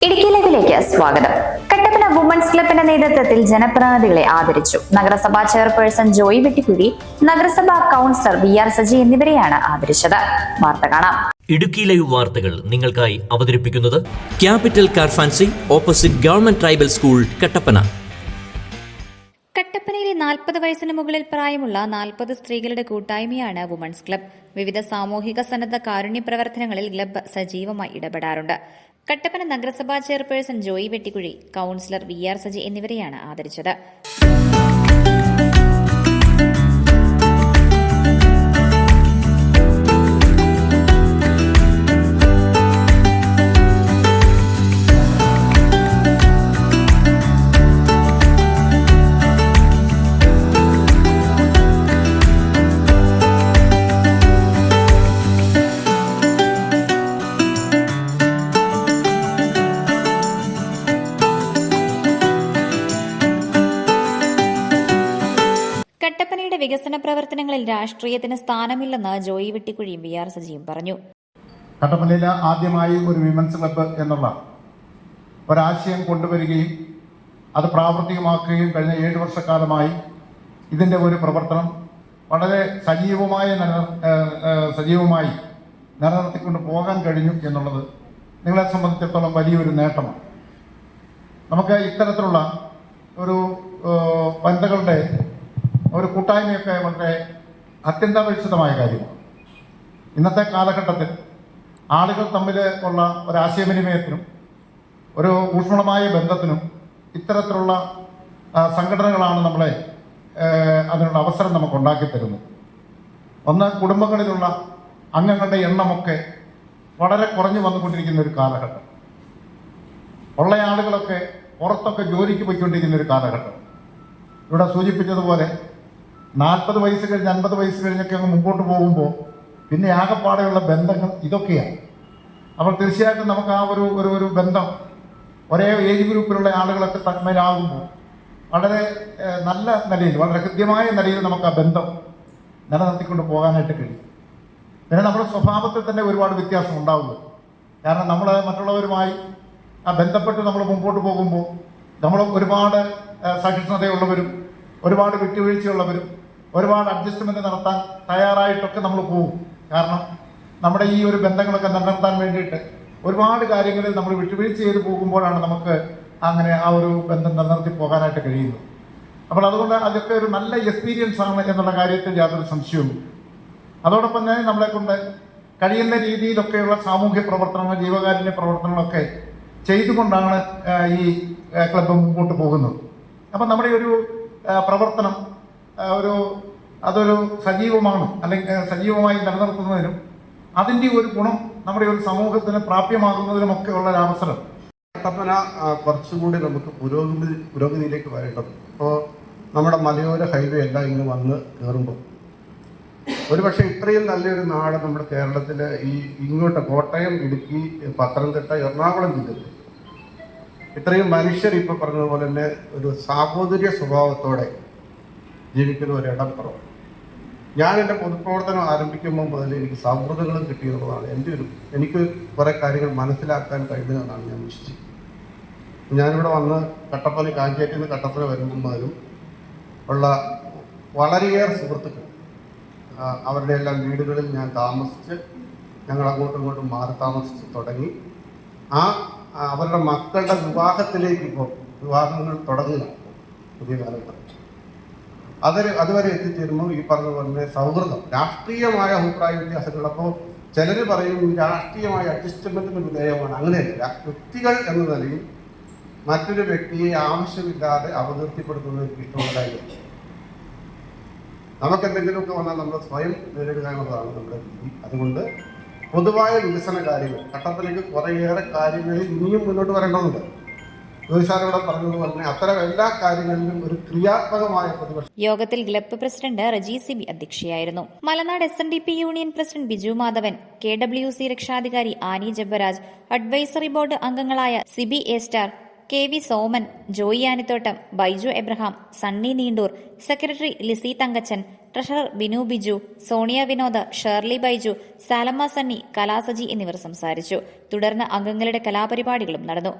ഇടുക്കി ലൈവിലേക്ക് സ്വാഗതം. കട്ടപ്പന വുമൻസ് ക്ലബിന്റെ നേതൃത്വത്തിൽ ജനപ്രതിനിധികളെ ആദരിച്ചു. നഗരസഭാ ചെയർപേഴ്സൺ ജോയി വെട്ടിക്കുഴി, നഗരസഭാ കൗൺസിലർ VR സജി എന്നിവരെയാണ് ആദരിച്ചത്. വാർത്ത കാണാം. ഇടുക്കി ലൈവ് വാർത്തകൾ നിങ്ങൾക്കായി അവതരിപ്പിക്കുന്നത് capital car fancy opposite government tribal school, Kattappana. കട്ടപ്പനയിലെ 40 വയസ്സിന് മുകളിൽ പ്രായമുള്ള 40 സ്ത്രീകളുടെ കൂട്ടായ്മയാണ് വുമൻസ് ക്ലബ്. വിവിധ സാമൂഹിക സന്നദ്ധ കാരുണ്യ പ്രവർത്തനങ്ങളിൽ ക്ലബ് സജീവമായി ഇടപെടാറുണ്ട്. കട്ടപ്പന നഗരസഭാ chairperson Joy Vettikuzhi, councillor VR Saji എന്നിവരെയാണ് ആദരിച്ചത്. കട്ടപ്പനയുടെ വികസന പ്രവർത്തനങ്ങളിൽ രാഷ്ട്രീയത്തിന് സ്ഥാനമില്ലെന്ന് ജോയി വെട്ടിക്കുഴിയും VR സജിയും പറഞ്ഞു. കട്ടപ്പനയിൽ ആദ്യമായി ഒരു വിമൻസ് ക്ലബ്ബ് എന്നുള്ള ഒരാശയം കൊണ്ടുവരികയും അത് പ്രാവർത്തികമാക്കുകയും കഴിഞ്ഞ 7 വർഷക്കാലമായി ഇതിൻ്റെ ഒരു പ്രവർത്തനം വളരെ സജീവമായി നിലനിർത്തിക്കൊണ്ട് പോകാൻ കഴിഞ്ഞു എന്നുള്ളത് നിങ്ങളെ സംബന്ധിച്ചിടത്തോളം വലിയൊരു നേട്ടമാണ്. നമുക്ക് ഇത്തരത്തിലുള്ള ഒരു വനിതകളുടെ ഒരു കൂട്ടായ്മയൊക്കെ വളരെ അത്യന്താപേക്ഷിതമായ കാര്യമാണ്. ഇന്നത്തെ കാലഘട്ടത്തിൽ ആളുകൾ തമ്മിൽ ഉള്ള ഒരാശയവിനിമയത്തിനും ഒരു ഊഷ്മളമായ ബന്ധത്തിനും ഇത്തരത്തിലുള്ള സംഘടനകളാണ് നമ്മളെ അതിനുള്ള അവസരം നമുക്ക് ഉണ്ടാക്കി തരുന്നത്. ഒന്ന്, കുടുംബങ്ങളിലുള്ള അംഗങ്ങളുടെ എണ്ണമൊക്കെ വളരെ കുറഞ്ഞു വന്നുകൊണ്ടിരിക്കുന്ന ഒരു കാലഘട്ടം. ഉള്ള ആളുകളൊക്കെ പുറത്തൊക്കെ ജോലിക്ക് പോയിക്കൊണ്ടിരിക്കുന്ന ഒരു കാലഘട്ടം. ഇവിടെ സൂചിപ്പിച്ചതുപോലെ 40 വയസ്സ് കഴിഞ്ഞ് 50 വയസ്സ് കഴിഞ്ഞൊക്കെ അങ്ങ് മുമ്പോട്ട് പോകുമ്പോൾ പിന്നെ ആകെപ്പാടെയുള്ള ബന്ധങ്ങൾ ഇതൊക്കെയാണ്. അപ്പോൾ തീർച്ചയായിട്ടും നമുക്ക് ആ ഒരു ബന്ധം ഒരേ ഏജ് ഗ്രൂപ്പിലുള്ള ആളുകളൊക്കെ തമ്മിലാകുമ്പോൾ വളരെ നല്ല നിലയിൽ, വളരെ ഹൃദ്യമായ നിലയിൽ നമുക്ക് ആ ബന്ധം നിലനിർത്തിക്കൊണ്ട് പോകാനായിട്ട് കഴിയും. പിന്നെ നമ്മുടെ സ്വഭാവത്തിൽ തന്നെ ഒരുപാട് വ്യത്യാസം ഉണ്ടാവുന്നു. കാരണം നമ്മൾ മറ്റുള്ളവരുമായി ബന്ധപ്പെട്ട് നമ്മൾ മുമ്പോട്ട് പോകുമ്പോൾ നമ്മൾ ഒരുപാട് സഹിഷ്ണുതയുള്ളവരും ഒരുപാട് വിട്ടുവീഴ്ചയുള്ളവരും ഒരുപാട് അഡ്ജസ്റ്റ്മെന്റ് നടത്താൻ തയ്യാറായിട്ടൊക്കെ നമ്മൾ പോകും. കാരണം നമ്മുടെ ഈ ഒരു ബന്ധങ്ങളൊക്കെ നിലനിർത്താൻ വേണ്ടിയിട്ട് ഒരുപാട് കാര്യങ്ങളിൽ നമ്മൾ വിട്ടുവീഴ്ച ചെയ്ത് പോകുമ്പോഴാണ് നമുക്ക് അങ്ങനെ ആ ഒരു ബന്ധം നിലനിർത്തി പോകാനായിട്ട് കഴിയുന്നത്. അപ്പോൾ അതുകൊണ്ട് അതൊക്കെ ഒരു നല്ല എക്സ്പീരിയൻസ് ആണ് എന്നുള്ള കാര്യത്തിൽ യാതൊരു സംശയവും. അതോടൊപ്പം തന്നെ നമ്മളെ കൊണ്ട് കഴിയുന്ന രീതിയിലൊക്കെയുള്ള സാമൂഹ്യ പ്രവർത്തനങ്ങൾ, ജീവകാരുണ്യ പ്രവർത്തനങ്ങളൊക്കെ ചെയ്തുകൊണ്ടാണ് ഈ ക്ലബ്ബ് മുമ്പോട്ട് പോകുന്നത്. അപ്പം നമ്മുടെ ഒരു പ്രവർത്തനം അതൊരു സജീവമാണ്, അല്ലെങ്കിൽ സജീവമായി നിലനിർത്തുന്നതിനും അതിൻ്റെ ഒരു ഗുണം നമ്മുടെ ഒരു സമൂഹത്തിന് പ്രാപ്യമാകുന്നതിനുമൊക്കെ ഉള്ള ഒരു അവസരം. കട്ടപ്പന കുറച്ചുകൂടി നമുക്ക് പുരോഗതിയിലേക്ക് വരേണ്ടത്. ഇപ്പോൾ നമ്മുടെ മലയോര ഹൈവേ എല്ലാം ഇങ്ങനെ വന്ന് കയറുമ്പോൾ ഒരുപക്ഷെ ഇത്രയും നല്ലൊരു നാട് നമ്മുടെ കേരളത്തിൽ ഇങ്ങോട്ട് കോട്ടയം, ഇടുക്കി, പത്തനംതിട്ട, എറണാകുളം ജില്ലയിൽ ഇത്രയും മനുഷ്യർ ഇപ്പോൾ പറഞ്ഞതുപോലെ തന്നെ ഒരു സാഹോദര്യ സ്വഭാവത്തോടെ ജീവിക്കുന്ന ഒരിടം കുറവ്. ഞാൻ എൻ്റെ പൊതുപ്രവർത്തനം ആരംഭിക്കുമ്പോൾ മുതൽ എനിക്ക് സൗഹൃദങ്ങളും കിട്ടിയെന്നുള്ളതാണ് എനിക്ക് കുറേ കാര്യങ്ങൾ മനസ്സിലാക്കാൻ കഴിഞ്ഞതെന്നാണ് ഞാൻ വിശ്വസിക്കുന്നത്. ഞാനിവിടെ വന്ന് കട്ടപ്പന, കാഞ്ചേറ്റിൽ നിന്ന് കട്ടപ്പന വരുമ്പോൾ മുതലും ഉള്ള വളരെയേറെ സുഹൃത്തുക്കൾ, അവരുടെ എല്ലാം വീടുകളിൽ ഞാൻ താമസിച്ച്, ഞങ്ങൾ അങ്ങോട്ടും ഇങ്ങോട്ടും മാറി താമസിച്ച് തുടങ്ങി. അവരുടെ മക്കളുടെ വിവാഹത്തിലേക്ക് ഇപ്പോൾ വിവാഹങ്ങൾ തുടങ്ങുക പുതിയ കാലഘട്ടം. അതുവരെ എത്തിച്ചേരുമ്പോൾ ഈ പറഞ്ഞ പോലെ സൗഹൃദം, രാഷ്ട്രീയമായ അഭിപ്രായ വ്യത്യാസങ്ങൾ. അപ്പോൾ ചിലർ പറയും രാഷ്ട്രീയമായ അഡ്ജസ്റ്റ്മെന്റിന് വിധേയമാണ്. അങ്ങനെയല്ല. വ്യക്തികൾ എന്ന നിലയിൽ മറ്റൊരു വ്യക്തിയെ ആവശ്യമില്ലാതെ അപകീർത്തിപ്പെടുത്തുന്നത് എനിക്ക് ഇഷ്ടമുള്ള കാര്യം. നമുക്കെന്തെങ്കിലുമൊക്കെ വന്നാൽ നമ്മൾ സ്വയം നേരിടുക എന്നുള്ളതാണ് നമ്മുടെ രീതി. അതുകൊണ്ട് പൊതുവായ വികസന കാര്യങ്ങൾ, കട്ടപ്പനയ്ക്ക് കുറേയേറെ കാര്യങ്ങളിൽ ഇനിയും മുന്നോട്ട് വരേണ്ടതുണ്ട്. ജോയിസാരോട് പറഞ്ഞതുപോലെ അത്തരം എല്ലാ കാര്യങ്ങളിലും ഒരു ക്രിയാത്മകമായ പ്രതിപക്ഷം. യോഗത്തിൽ ക്ലബ്ബ് പ്രസിഡന്റ് റജി സിബി അധ്യക്ഷയായിരുന്നു. Malanad SNDP union president Biju Madhavan, KWC രക്ഷാധികാരി ആനി ജബ്ബരാജ്, അഡ്വൈസറി ബോർഡ് അംഗങ്ങളായ Sibi A Star, KV Soman, Joy Anithottam, Baiju Abraham, Sunny Neendoor, secretary Lissy Thankachan, treasurer Binu Biju, Sonia Vinod, Shirley Baiju, Salamma Sunny, Kalasaji എന്നിവർ സംസാരിച്ചു. തുടർന്ന് അംഗങ്ങളുടെ കലാപരിപാടികളും നടന്നു.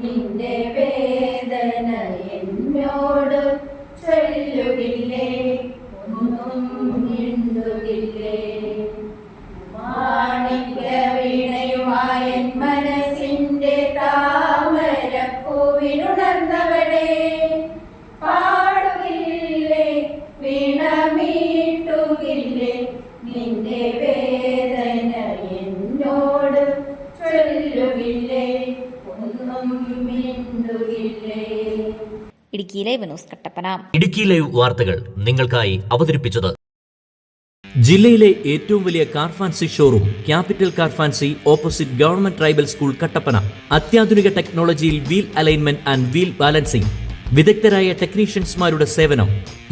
നിന്റെ വേദന എന്നോട് ചൊല്ലുകില്ലേ, ഒന്നും മിണ്ടുകില്ലേ. മാണിക്യ വീണയുമായ മനസ്സിന്റെ താമരപ്പൂവിനുണർന്നവളെ, പാടുകില്ലേ വീണ മീട്ടുകില്ലേ, നിന്റെ വേദന എന്നോട് ചൊല്ലുകില്ലേ, ഒന്നും മിണ്ടുകില്ലേ. Idukki live news Kattappana. Idukki live വാർത്തകൾ നിങ്ങൾക്കായി അവതരിപ്പിച്ചത് ജില്ലയിലെ ഏറ്റവും വലിയ car fancy showroom capital car fancy opposite government tribal school Kattappana. അത്യാധുനിക ടെക്നോളജിയിൽ wheel alignment and wheel balancing, വിദഗ്ധരായ ടെക്നീഷ്യൻസ്മാരുടെ സേവനം,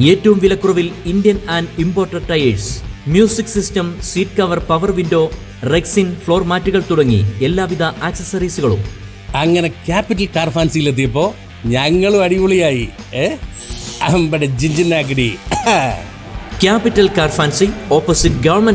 ഏറ്റവും വിലക്കുറവിൽ Indian and imported tyres, music system, seat cover, power window, rexine, floor മാറ്റുകൾ തുടങ്ങി എല്ലാവിധ ആക്സസറീസുകളും. അങ്ങനെ ക്യാപിറ്റൽ കാർ ഫാൻസിയിലെത്തിയപ്പോ ഞങ്ങളും അടിപൊളിയായി. അമ്പടെ ജിഞ്ചിനാക്കടി. Capital car fancy opposite government